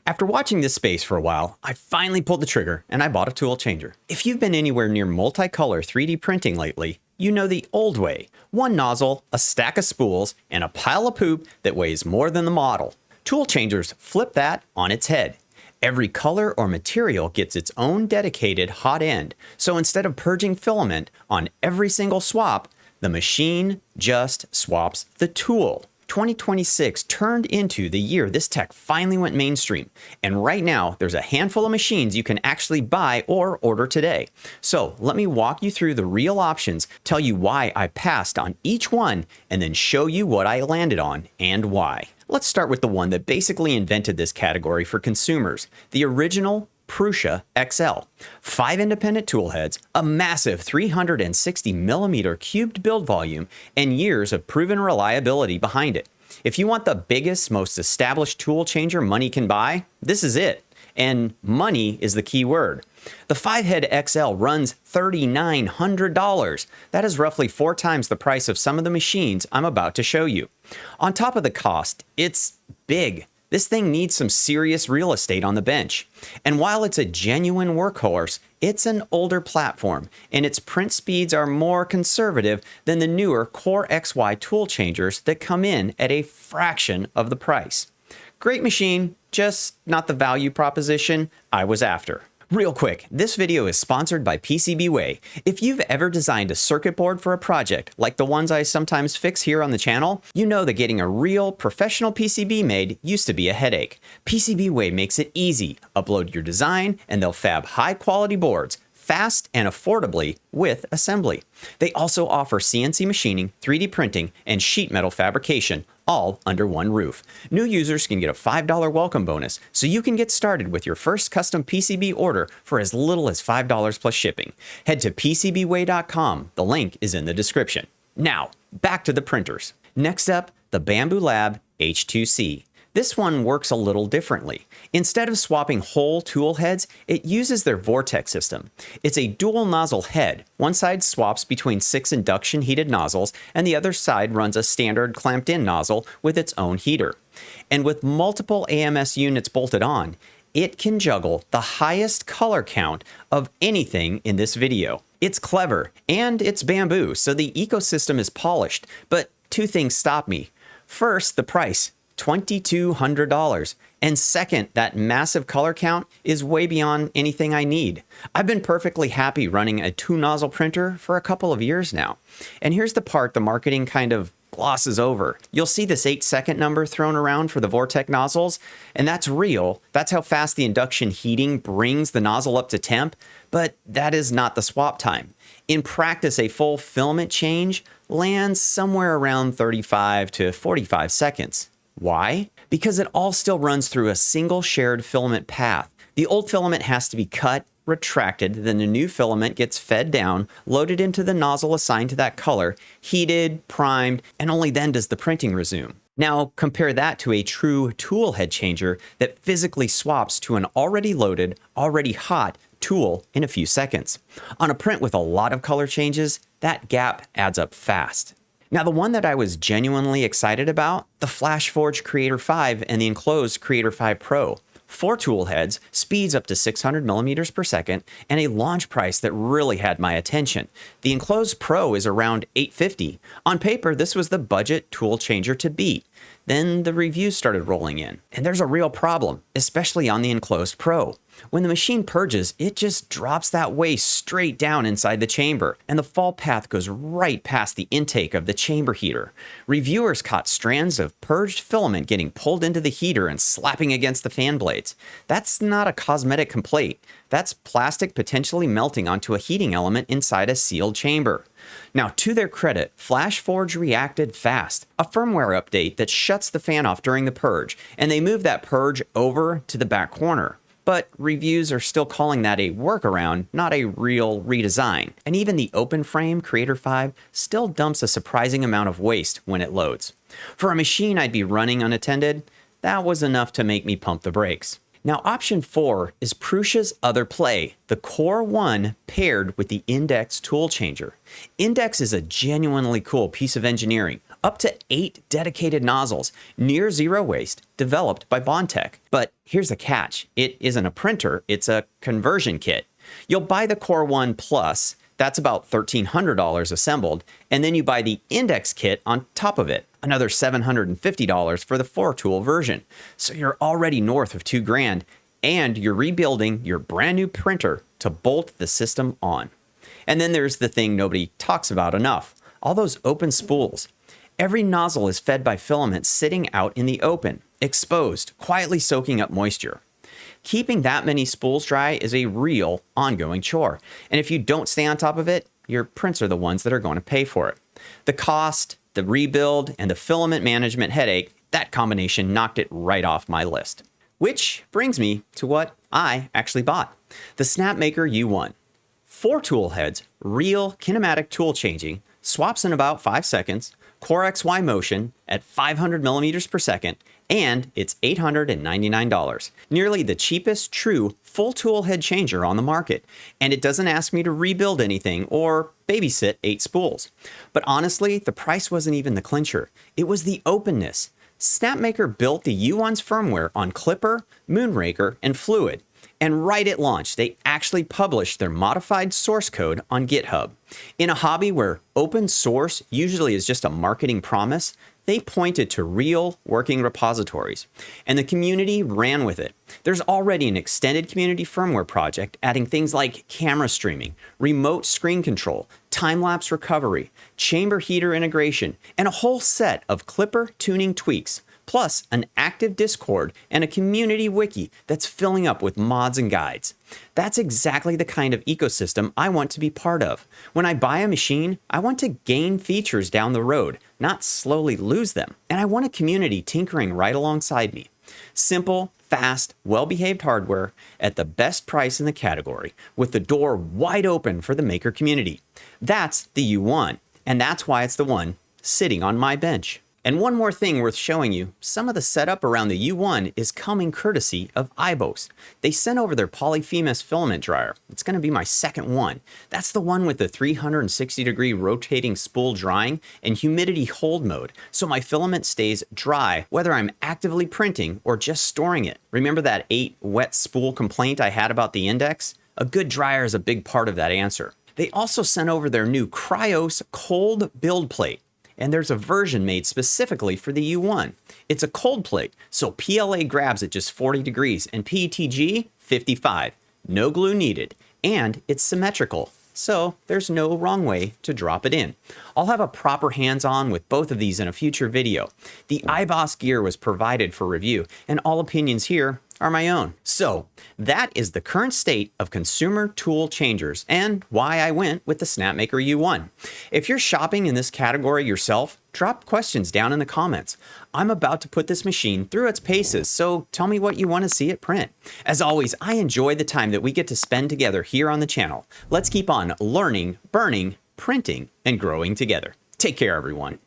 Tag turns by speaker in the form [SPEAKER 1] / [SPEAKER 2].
[SPEAKER 1] After watching this space for a while, I finally pulled the trigger and I bought a tool changer. If you've been anywhere near multicolor 3D printing lately, you know the old way. One nozzle, a stack of spools, and a pile of poop that weighs more than the model. Tool changers flip that on its head. Every color or material gets its own dedicated hot end, so instead of purging filament on every single swap, the machine just swaps the tool. 2026 turned into the year this tech finally went mainstream, and right now there's a handful of machines you can actually buy or order today. So let me walk you through the real options, tell you why I passed on each one, and then show you what I landed on and why. Let's start with the one that basically invented this category for consumers, the original Prusa XL. 5 independent tool heads, a massive 360mm cubed build volume, and years of proven reliability behind it. If you want the biggest, most established tool changer money can buy, this is it. And money is the key word. The 5-head XL runs $3,900. That is roughly 4 times the price of some of the machines I'm about to show you. On top of the cost, it's big. This thing needs some serious real estate on the bench. And while it's a genuine workhorse, it's an older platform, and its print speeds are more conservative than the newer Core XY tool changers that come in at a fraction of the price. Great machine, just not the value proposition I was after. Real quick, this video is sponsored by PCBWay. If you've ever designed a circuit board for a project, like the ones I sometimes fix here on the channel, you know that getting a real professional PCB made used to be a headache. PCBWay makes it easy. Upload your design and they'll fab high-quality boards, fast and affordably with assembly. They also offer CNC machining, 3D printing, and sheet metal fabrication, all under one roof. New users can get a $5 welcome bonus, so you can get started with your first custom PCB order for as little as $5 plus shipping. Head to PCBWay.com. The link is in the description. Now, back to the printers. Next up, the Bambu Lab H2C. This one works a little differently. Instead of swapping whole tool heads, it uses their Vortek system. It's a dual nozzle head. One side swaps between 6 induction heated nozzles, and the other side runs a standard clamped in nozzle with its own heater. And with multiple AMS units bolted on, it can juggle the highest color count of anything in this video. It's clever, and it's bamboo, so the ecosystem is polished, but 2 things stop me. First, the price. $2,200. And second, that massive color count is way beyond anything I need. I've been perfectly happy running a 2-nozzle printer for a couple of years now. And here's the part the marketing kind of glosses over. You'll see this 8-second number thrown around for the Vortek nozzles, and that's real. That's how fast the induction heating brings the nozzle up to temp, but that is not the swap time. In practice, a full filament change lands somewhere around 35 to 45 seconds. Why? Because it all still runs through a single shared filament path. The old filament has to be cut, retracted, then the new filament gets fed down, loaded into the nozzle assigned to that color, heated, primed, and only then does the printing resume. Now compare that to a true tool head changer that physically swaps to an already loaded, already hot tool in a few seconds. On a print with a lot of color changes, that gap adds up fast. Now, the one that I was genuinely excited about, the Flashforge Creator 5 and the enclosed Creator 5 Pro. 4 tool heads, speeds up to 600 millimeters per second, and a launch price that really had my attention. The enclosed Pro is around $850. On paper, this was the budget tool changer to beat. Then the reviews started rolling in, and there's a real problem, especially on the enclosed Pro. When the machine purges, it just drops that waste straight down inside the chamber, and the fall path goes right past the intake of the chamber heater. Reviewers caught strands of purged filament getting pulled into the heater and slapping against the fan blades. That's not a cosmetic complaint. That's plastic potentially melting onto a heating element inside a sealed chamber. Now, to their credit, Flashforge reacted fast. A firmware update that shuts the fan off during the purge, and they moved that purge over to the back corner. But reviews are still calling that a workaround, not a real redesign. And even the open frame Creator 5 still dumps a surprising amount of waste when it loads. For a machine I'd be running unattended, that was enough to make me pump the brakes. Now, option 4 is Prusa's other play, the CORE One paired with the INDX tool changer. INDX is a genuinely cool piece of engineering. up to 8 dedicated nozzles, near zero waste, developed by Vortek. But here's the catch. It isn't a printer, it's a conversion kit. You'll buy the Core One Plus, that's about $1,300 assembled, and then you buy the Index kit on top of it, another $750 for the 4-tool version. So you're already north of $2,000, and you're rebuilding your brand new printer to bolt the system on. And then there's the thing nobody talks about enough, all those open spools. Every nozzle is fed by filament sitting out in the open, exposed, quietly soaking up moisture. Keeping that many spools dry is a real ongoing chore. And if you don't stay on top of it, your prints are the ones that are going to pay for it. The cost, the rebuild, and the filament management headache, that combination knocked it right off my list. Which brings me to what I actually bought, the Snapmaker U1. 4 tool heads, real kinematic tool changing, swaps in about 5 seconds, Core XY motion at 500 millimeters per second, and it's $899. Nearly the cheapest true full tool head changer on the market. And it doesn't ask me to rebuild anything or babysit 8 spools. But honestly, the price wasn't even the clincher. It was the openness. Snapmaker built the U1's firmware on Clipper, Moonraker, and Fluid. And right at launch, they actually published their modified source code on GitHub. In a hobby where open source usually is just a marketing promise, they pointed to real working repositories, and the community ran with it. There's already an extended community firmware project adding things like camera streaming, remote screen control, time-lapse recovery, chamber heater integration, and a whole set of Clipper tuning tweaks, plus an active Discord and a community wiki that's filling up with mods and guides. That's exactly the kind of ecosystem I want to be part of. When I buy a machine, I want to gain features down the road, not slowly lose them. And I want a community tinkering right alongside me. Simple, fast, well-behaved hardware at the best price in the category, with the door wide open for the maker community. That's the U1, and that's why it's the one sitting on my bench. And one more thing worth showing you, some of the setup around the U1 is coming courtesy of Eibos. They sent over their Polyphemus filament dryer. It's going to be my second one. That's the one with the 360-degree rotating spool drying and humidity hold mode, so my filament stays dry whether I'm actively printing or just storing it. Remember that 8 wet spool complaint I had about the Index? A good dryer is a big part of that answer. They also sent over their new Cryos cold build plate. And there's a version made specifically for the U1. It's a cold plate, so PLA grabs at just 40 degrees and PETG 55. No glue needed, and it's symmetrical, so there's no wrong way to drop it in. I'll have a proper hands-on with both of these in a future video. The Eibos gear was provided for review, and all opinions here are my own. So that is the current state of consumer tool changers and why I went with the Snapmaker U1. If you're shopping in this category yourself, drop questions down in the comments. I'm about to put this machine through its paces, so tell me what you want to see it print. As always, I enjoy the time that we get to spend together here on the channel. Let's keep on learning, burning, printing, and growing together. Take care, everyone.